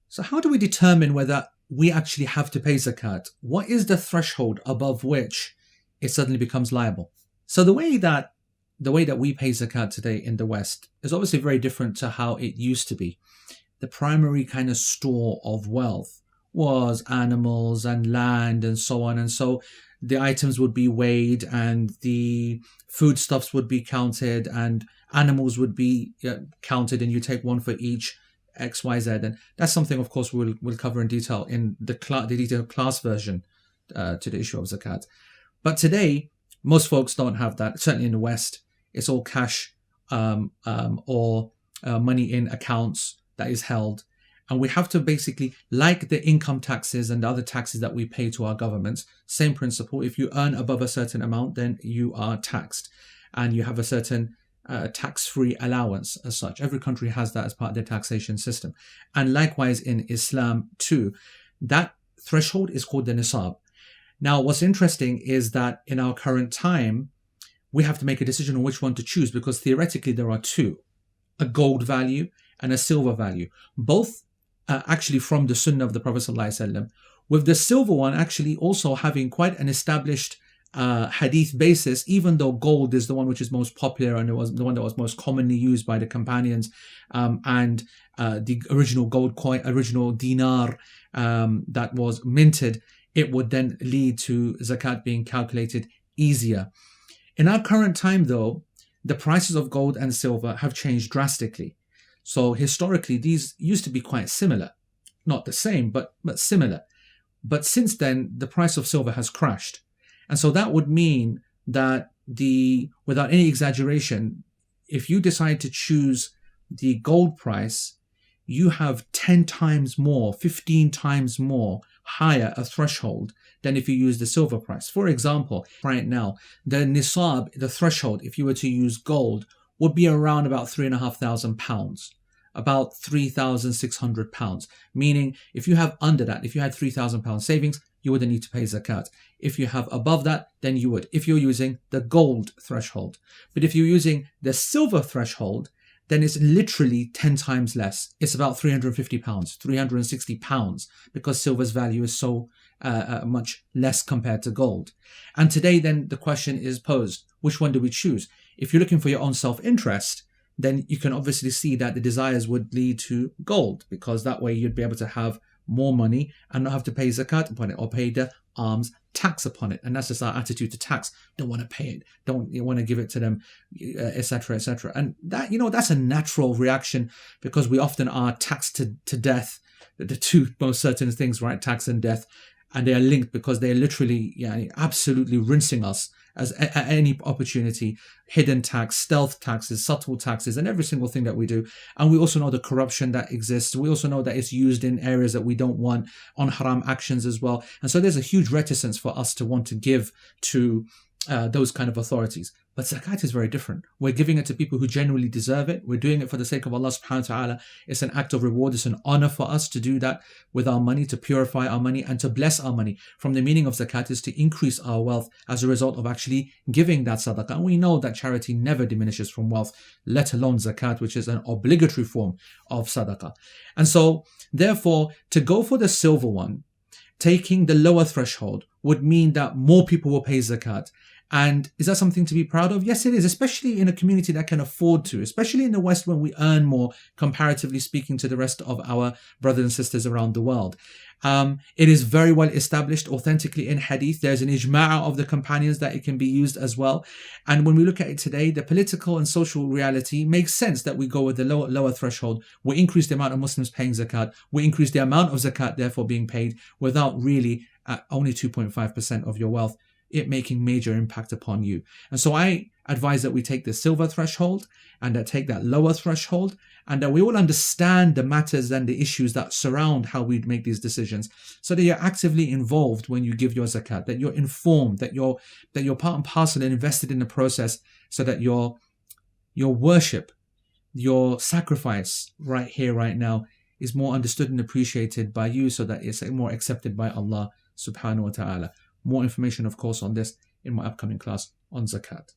So how do we determine whether we actually have to pay zakat? What is the threshold above which it suddenly becomes liable? So the way that we pay zakat today in the West is obviously very different to how it used to be. The primary kind of store of wealth was animals and land and so on. And so the items would be weighed and the foodstuffs would be counted and animals would be counted, and you take one for each X, Y, Z. And that's something, of course, we'll cover in detail in the detailed class version to the issue of zakat. But today, most folks don't have that. Certainly in the West, it's all cash or money in accounts that is held. And we have to basically, like the income taxes and the other taxes that we pay to our governments, same principle. If you earn above a certain amount, then you are taxed and you have a certain tax-free allowance as such. Every country has that as part of their taxation system. And likewise in Islam too, that threshold is called the nisab. Now, what's interesting is that in our current time, we have to make a decision on which one to choose, because theoretically there are two, a gold value and a silver value, both actually from the Sunnah of the Prophet ﷺ, with the silver one actually also having quite an established hadith basis, even though gold is the one which is most popular and it was the one that was most commonly used by the companions, and the original gold coin, original dinar that was minted, it would then lead to zakat being calculated easier. In our current time though, the prices of gold and silver have changed drastically. So historically, these used to be quite similar, not the same, but similar. But since then, the price of silver has crashed. And so that would mean that without any exaggeration, if you decide to choose the gold price, you have 10 times more, 15 times more higher a threshold than if you use the silver price. For example, right now, the nisab, the threshold, if you were to use gold, would be around about £3,500, about £3,600. Meaning, if you have under that, if you had £3,000 savings, you wouldn't need to pay zakat. If you have above that, then you would, if you're using the gold threshold. But if you're using the silver threshold, then it's literally 10 times less. It's about £350, £360, because silver's value is so much less compared to gold. And today, then the question is posed, which one do we choose? If you're looking for your own self-interest, then you can obviously see that the desires would lead to gold, because that way you'd be able to have more money and not have to pay zakat upon it or pay the alms tax upon it. And that's just our attitude to tax. Don't want to pay it. Don't want to give it to them, etc., etc. And that, that's a natural reaction, because we often are taxed to death. The two most certain things, right? Tax and death. And they are linked because they are literally, absolutely rinsing us at any opportunity. Hidden tax, stealth taxes, subtle taxes, and every single thing that we do. And we also know the corruption that exists. We also know that it's used in areas that we don't want, on haram actions as well. And so there's a huge reticence for us to want to give to those kind of authorities. But zakat is very different. We're giving it to people who genuinely deserve it. We're doing it for the sake of Allah subhanahu wa ta'ala. It's an act of reward. It's an honor for us to do that with our money, to purify our money and to bless our money. From the meaning of zakat is to increase our wealth as a result of actually giving that sadaqah. And we know that charity never diminishes from wealth, let alone zakat, which is an obligatory form of sadaqah. And so, therefore, to go for the silver one, taking the lower threshold, would mean that more people will pay zakat. And is that something to be proud of? Yes, it is, especially in a community that can afford to, especially in the West when we earn more, comparatively speaking, to the rest of our brothers and sisters around the world. It is very well established authentically in hadith. There's an ijma' of the companions that it can be used as well. And when we look at it today, the political and social reality makes sense that we go with the lower threshold. We increase the amount of Muslims paying zakat. We increase the amount of zakat therefore being paid, without really only 2.5% of your wealth, it making major impact upon you. And so I advise that we take the silver threshold and that take that lower threshold, and that we all understand the matters and the issues that surround how we make these decisions, so that you're actively involved when you give your zakat, that you're informed, that you're part and parcel and invested in the process, so that your worship, your sacrifice right here, right now, is more understood and appreciated by you, so that it's more accepted by Allah subhanahu wa ta'ala. More information, of course, on this in my upcoming class on zakat.